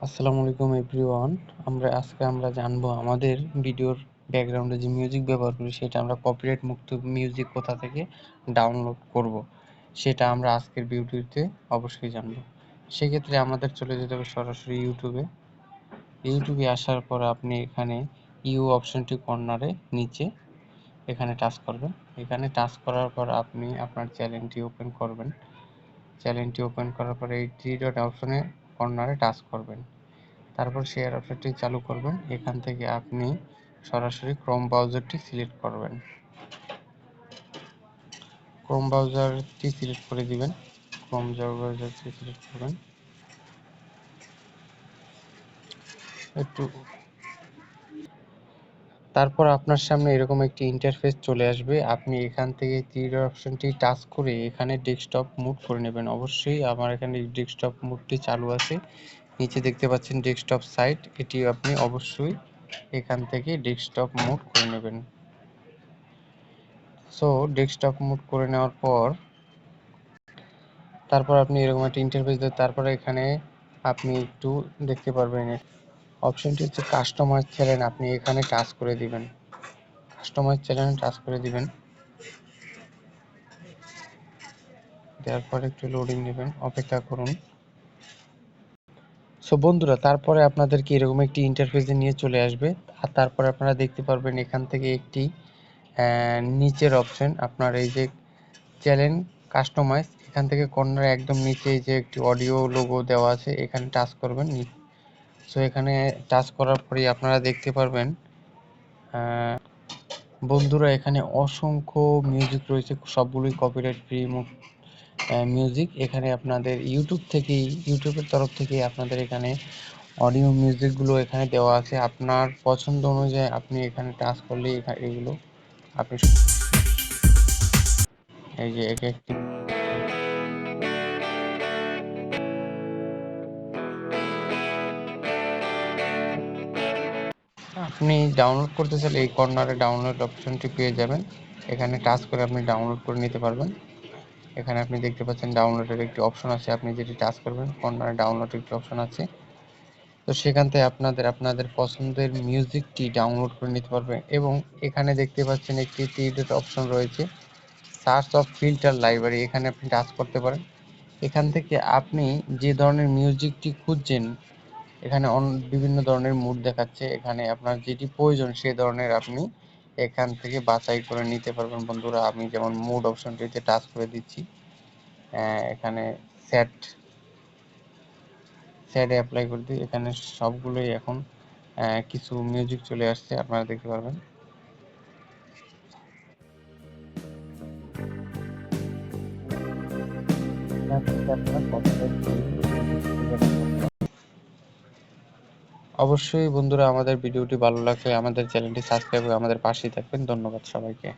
আসসালামু আলাইকুম এভরিওয়ান। আজকে আমরা জানবো আমাদের ভিডিওর ব্যাকগ্রাউন্ডে যে মিউজিক ব্যবহার করি সেটা আমরা কপিরাইট মুক্ত মিউজিক কোথা থেকে ডাউনলোড করব, সেটা আমরা আজকের ভিডিওতে অবশ্যই জানবো। সেক্ষেত্রে আমাদের চলে যেতে হবে সরাসরি ইউটিউবে আসার পর আপনি এখানে ইউ অপশনটি কর্নারে নিচে এখানে টাচ করবেন। এখানে টাচ করার পর আপনি আপনার চ্যানেলটি ওপেন করবেন। চ্যানেলটি ওপেন করার পরে এই থ্রি ডট অপশনে কর্নারে টাচ করবেন। তারপর শেয়ার অপশনটি চালু করবেন। এখান থেকে আপনি সরাসরি ক্রোম ব্রাউজারটি সিলেক্ট করবেন। ক্রোম ব্রাউজারটি সিলেক্ট করে দিবেন। ক্রোম ব্রাউজারটি সিলেক্ট করবেন। তারপর আপনার সামনে এরকম একটি ইন্টারফেস চলে আসবে। আপনি এখান থেকে তীর অপশনটি টাচ করে এখানে ডেস্কটপ মুড করে নেবেন। অবশ্যই আমার এখানে ডেস্কটপ মুডটি চালু আছে। নিচে দেখতে পাচ্ছেন ডেস্কটপ সাইট, এটি আপনি অবশ্যই এখান থেকে ডেস্কটপ মুড করে নেবেন। সো ডেস্কটপ মুড করে নেওয়ার পর তারপর আপনি এরকম একটা ইন্টারফেস দেবেন। তারপরে এখানে আপনি একটু দেখতে পারবেন অপশনটি হচ্ছে কাস্টমাইজ চ্যানেল। আপনি এখানে টাচ করে দিবেন। কাস্টমাইজ চ্যানেলে টাচ করে দিবেন। দেওয়ার পর একটু লোডিং নেবেন, অপেক্ষা করুন। সো বন্ধুরা, তারপরে আপনাদেরকে এরকম একটি ইন্টারফেসে নিয়ে চলে আসবে। আর তারপরে আপনারা দেখতে পারবেন এখান থেকে একটি নিচের অপশন, আপনার এই যে চ্যানেল কাস্টমাইজ, এখান থেকে কর্নারে একদম নিচে এই যে একটি অডিও লোগো দেওয়া আছে, এখানে টাচ করবেন। সো এখানে টাচ করার পরেই আপনারা দেখতে পারবেন বন্ধুরা এখানে অসংখ্য মিউজিক রয়েছে, সবগুলোই কপিরাইট ফ্রি মিউজিক। এখানে আপনাদের ইউটিউবের তরফ থেকে আপনাদের এখানে অডিও মিউজিকগুলো এখানে দেওয়া আছে। আপনার পছন্দ অনুযায়ী আপনি এখানে টাচ করলেই এগুলো আপনি এই যে এক একটি আপনি ডাউনলোড করতে চাইলে এই কর্নারে ডাউনলোড অপশনটি পেয়ে যাবেন। এখানে টাচ করে আপনি ডাউনলোড করে নিতে পারবেন। এখানে আপনি দেখতে পাচ্ছেন ডাউনলোডের একটি অপশন আছে, আপনি যেটি টাচ করবেন কর্নারে ডাউনলোড একটি অপশন আছে। তো সেখান থেকে আপনাদের পছন্দের মিউজিকটি ডাউনলোড করে নিতে পারবেন। এবং এখানে দেখতে পাচ্ছেন একটি থ্রি ডট অপশন রয়েছে, সার্চ অফ ফিল্টার লাইব্রেরি, এখানে আপনি টাচ করতে পারেন। এখান থেকে আপনি যে ধরনের মিউজিকটি খুঁজছেন, এখানে বিভিন্ন ধরনের মুড দেখাচ্ছে, এখানে আপনার যেটি প্রয়োজন সেই ধরনের আপনি এখান থেকে বাছাই করে নিতে পারবেন। বন্ধুরা আমি যেমন মুড অপশনটিতে টাচ করে দিচ্ছি, এখানে স্যাডে অ্যাপ্লাই করে দিই। এখানে সবগুলোই এখন কিছু মিউজিক চলে আসছে, আপনারা দেখতে পারবেন। অবশ্যই বন্ধুরা আমাদের ভিডিওটি ভালো লাগলে আমাদের চ্যানেলটি সাবস্ক্রাইব করে আমাদের পাশেই থাকবেন। ধন্যবাদ সবাইকে।